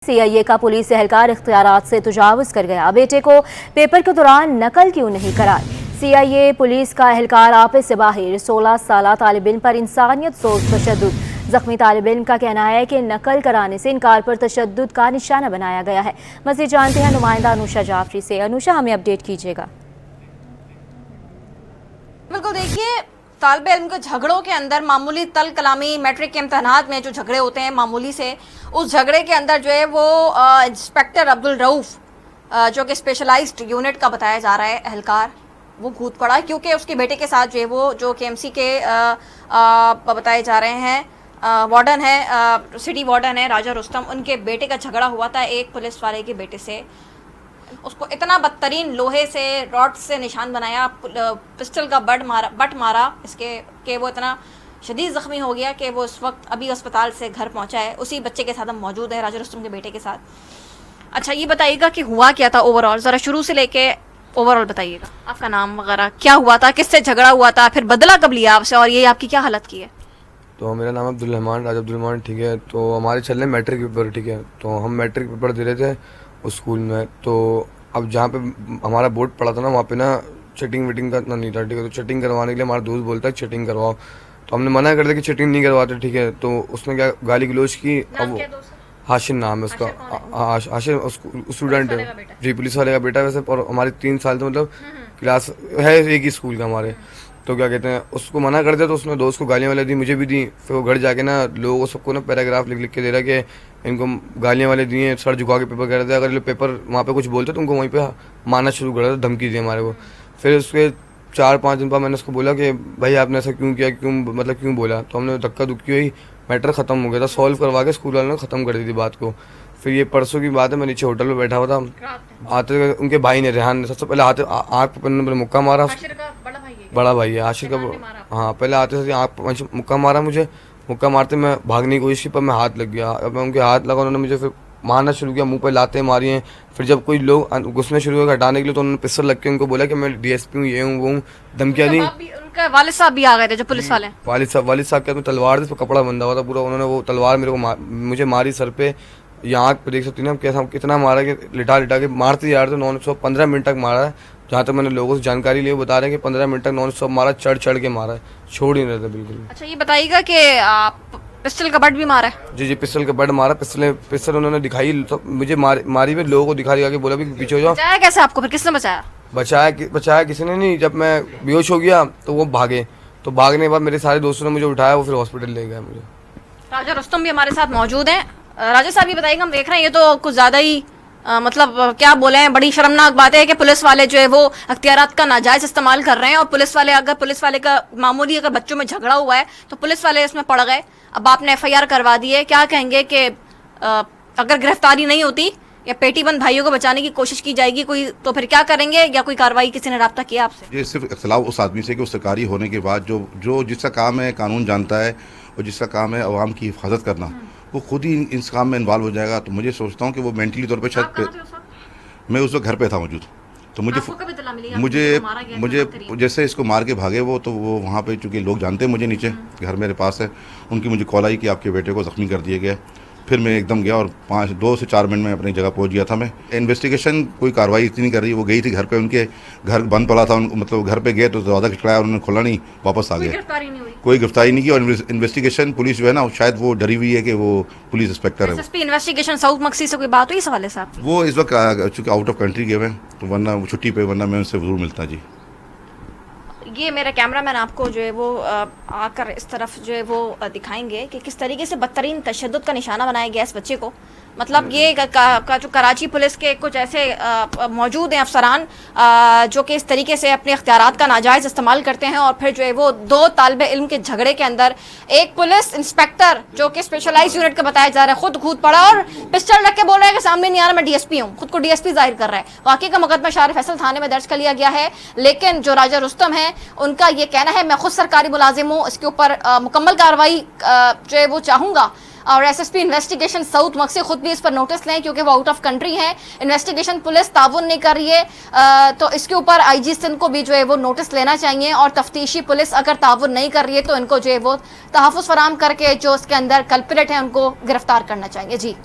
CIA का police एहलकार इख्तियारात से तजावुज कर गया। बेटे को पेपर के दौरान नकल क्यों नहीं कराई? सीआईए पुलिस का एहलकार आपिस से बाहर 16 साल तालिब इल्म पर इंसानियत सोच तशद्दुद। जख्मी तालिब इल्म का कहना है कि नकल कराने से इनकार पर तशद्दुद का निशाना बनाया गया है। मज़ीद जानते हैं नुमाइंदा अनुषा जाफरी से। अनुषा, हमें अपडेट कीजिएगा। बिल्कुल, देखिए, तालिब इल्म के झगड़ों के अंदर मामूली तल कलामी मैट्रिक के इम्तहानात में जो झगड़े होते हैं मामूली से, उस झगड़े के अंदर जो है वो इंस्पेक्टर अब्दुल रऊफ जो कि स्पेशलाइज्ड यूनिट का बताया जा रहा है एहलकार, वो कूद पड़ा क्योंकि उसके बेटे के साथ जो है वो जो केएमसी के बताए जा रहे हैं वार्डन है, सिटी वार्डन है राजा रुस्तम, उनके बेटे का झगड़ा हुआ था एक पुलिस वाले के बेटे से। उसको इतना बदतरीन लोहे से रॉड से निशान बनाया, पिस्टल का बट मारा इसके कि वो इतना शदीद ज़ख्मी हो गया कि वो इस वक्त अभी अस्पताल से घर पहुंचा है। उसी बच्चे के साथ हम मौजूद है, राजा रुस्तम के बेटे के साथ। अच्छा, ये बताइएगा कि हुआ क्या था ओवरऑल, ज़रा शुरू से लेके ओवरऑल बताइएगा। आपका नाम वगैरह क्या हुआ था, किससे झगड़ा हुआ था, फिर बदला कब लिया आपसे और ये आपकी क्या हालत की है? तो मेरा नाम अब्दुल रहमान, राजा अब्दुल रहमान, ठीक है। तो हमारे चल रहे मैट्रिक पेपर, ठीक है। तो हम मैट्रिक पेपर दे रहे थे उस स्कूल में। तो अब जहाँ पे हमारा बोर्ड पड़ा था ना, वहाँ पे ना चीटिंग वीटिंग का इतना नहीं था, ठीक है। तो चीटिंग करवाने के लिए हमारा दोस्त बोलता है चीटिंग करवाओ, तो हमने मना कर दिया कि चीटिंग नहीं करवाते, ठीक है। तो उसने क्या गाली गलौज की। अब हाशिम नाम है उसका, हाशिम स्टूडेंट है जी, पुलिस वाले का बेटा वैसे, और हमारे 3 साल से मतलब क्लास है एक ही स्कूल का हमारे। तो क्या कहते हैं, उसको मना कर दिया तो उसने दोस्त को गालियाँ वाले दी, मुझे भी दी। फिर वो घर जाके ना लोगों को सबको ना पैराग्राफ लिख लिख के दे रहा कि इनको गालियाँ वाले दिए, सर झुका के पेपर कर दिया, अगर ये पेपर वहाँ पे कुछ बोलते तो उनको वहीं पे मारना शुरू कर दिया, धमकी दी हमारे को। फिर उसके 4-5 दिन बाद मैंने उसको बोला कि भाई आपने ऐसा क्यों किया, क्यों मतलब क्यों बोला। तो हमने धक्का धुक्की हुई, मैटर ख़त्म हो गया था, सॉल्व करवा के स्कूल वालों ने ख़त्म कर दी थी बात को। फिर ये परसों की बात है, मैं नीचे होटल में बैठा हुआ था, आते उनके भाई ने, रेहान ने सबसे पहले आते आँख पर मुक्का मारा। बड़ा भाई है आशिर का, हाँ। पहले आते थे आँख मुक्का मारा, मुझे मुक्का मारते मैं भागने की कोशिश की पर मैं हाथ लग गया। अब मैं उनके हाथ लगा, उन्होंने मुझे फिर मारना शुरू किया, मुंह पे लाते मारी हैं। फिर जब कोई लोग घुसने शुरू हुए हटाने के लिए तो उन्होंने पिस्टल लग के उनको बोला कि मैं डीएसपी हूँ, ये हूँ वो हूँ, धमकियाँ दी। उनका वालिद साहब भी आ गए थे जो पुलिस वाले, वालिद साहब के हाथ में तलवार थी, कपड़ा बंधा हुआ था पूरा। उन्होंने वो तलवार मेरे को मुझे मारी सर पे, यहाँ आँख पे देख सकती ना कैसा कितना मारा कि लिटा लिटा के मारते जा रहे थे। नॉन स्टॉप 15 मिनट तक मारा है, जहाँ तक मैंने लोगों से जानकारी ली, बता रहे हैं कि 15 मिनट तक नॉन स्टॉप मारा, चढ़ के मारा है, छोड़ ही नहीं रहे थे बिल्कुल। अच्छा, ये बताइएगा कि आप पिस्टल का बट भी मारा है? जी, पिस्टल का बट मारा। पिस्टल उन्होंने दिखाई तो मुझे मारी भी, लोगों को दिखा के बोला भी पीछे हो जाओ। बचाया कैसे आपको, फिर किसने बचाया? बचाया किसी ने नहीं। जब मैं बेहोश हो गया तो वो भागे, तो भागने के बाद मेरे सारे दोस्तों ने मुझे उठाया, वो फिर हॉस्पिटल ले गया मुझे। राजा रुस्तम भी हमारे साथ मौजूद हैं। राजा साहब, ये बताइएगा, हम देख रहे हैं ये तो कुछ ज्यादा ही मतलब क्या बोले हैं, बड़ी शर्मनाक बात है कि पुलिस वाले जो है वो अख्तियारात का नाजायज इस्तेमाल कर रहे हैं। और पुलिस वाले का मामूली अगर बच्चों में झगड़ा हुआ है तो पुलिस वाले इसमें पड़ गए। अब आपने FIR करवा दी है, क्या कहेंगे कि अगर गिरफ्तारी नहीं होती या पेटीबंद भाइयों को बचाने की कोशिश की जाएगी कोई, तो फिर क्या करेंगे, या कोई कार्रवाई किसी ने राब्ता किया आपसे? ये सिर्फ इख्तिलाफ उस आदमी से कि वो सरकारी होने के बाद जो जिसका काम है कानून जानता है और जिसका काम है अवाम की हिफाजत करना, वो खुद ही इस काम में इन्वॉल्व हो जाएगा। तो मुझे सोचता हूँ कि वो मेंटली तौर पे शायद, मैं उस वक्त घर पे था मौजूद, तो मुझे जैसे इसको मार के भागे वो, तो वो वहाँ पे चूँकि लोग जानते हैं मुझे, नीचे घर मेरे पास है, उनकी मुझे कॉल आई कि आपके बेटे को ज़ख्मी कर दिया गया। फिर मैं एकदम गया और 2 से 4 मिनट में अपनी जगह पहुंच गया था। मैं इन्वेस्टिगेशन कोई कार्रवाई इतनी नहीं कर रही, वो गई थी घर पे, उनके घर बंद पड़ा था, मतलब घर पे गए तो दरवाज़ा खटखटाया, उन्होंने खोला नहीं, वापस आ गए। कोई गिरफ्तारी नहीं की। और इन्वेस्टिगेशन पुलिस जो है ना, शायद वो डरी हुई है कि वो पुलिस इंस्पेक्टर है। एसएसपी इन्वेस्टिगेशन साउथ मक्सी से कोई बात हुई इस हवाले से? वो इस वक्त चूँकि आउट ऑफ कंट्री गए हुए हैं, तो वरना वो छुट्टी पे, वरना मैं उनसे जरूर मिलता। जी, ये मेरा कैमरामैन आपको जो है वो आकर इस तरफ जो है वो दिखाएंगे कि किस तरीके से बदतरीन तशद्दुद का निशाना बनाया गया इस बच्चे को। मतलब ये जो कराची पुलिस के कुछ ऐसे मौजूद हैं अफसरान जो कि इस तरीके से अपने इख्तियारात का नाजायज़ इस्तेमाल करते हैं, और फिर जो है वो 2 तालिबे इल्म के झगड़े के अंदर एक पुलिस इंस्पेक्टर जो कि स्पेशलाइज्ड यूनिट का बताया जा रहा है खुद पड़ा और पिस्टल रख के बोल रहा है कि सामने नहीं आ रहा, मैं डीएसपी हूँ, खुद को डीएसपी जाहिर कर रहा है। वाकई का मुकदमा शार फैसल थाने में दर्ज कर लिया गया है, लेकिन जो राजा रुस्तम है उनका ये कहना है मैं खुद सरकारी मुलाजिम हूँ, इसके ऊपर मुकम्मल कार्रवाई जो है वो चाहूँगा। और एसएसपी इन्वेस्टिगेशन साउथ मक्सी खुद भी इस पर नोटिस लें क्योंकि वो आउट ऑफ कंट्री है, इन्वेस्टिगेशन पुलिस ताउन नहीं कर रही है, तो इसके ऊपर आईजी सिंध को भी जो है वो नोटिस लेना चाहिए। और तफ्तीशी पुलिस अगर ताउन नहीं कर रही है तो इनको जो है वो तहफ़्फ़ुज़ फराहम करके जो इसके अंदर कल्प्रिट है उनको गिरफ्तार करना चाहिए। जी।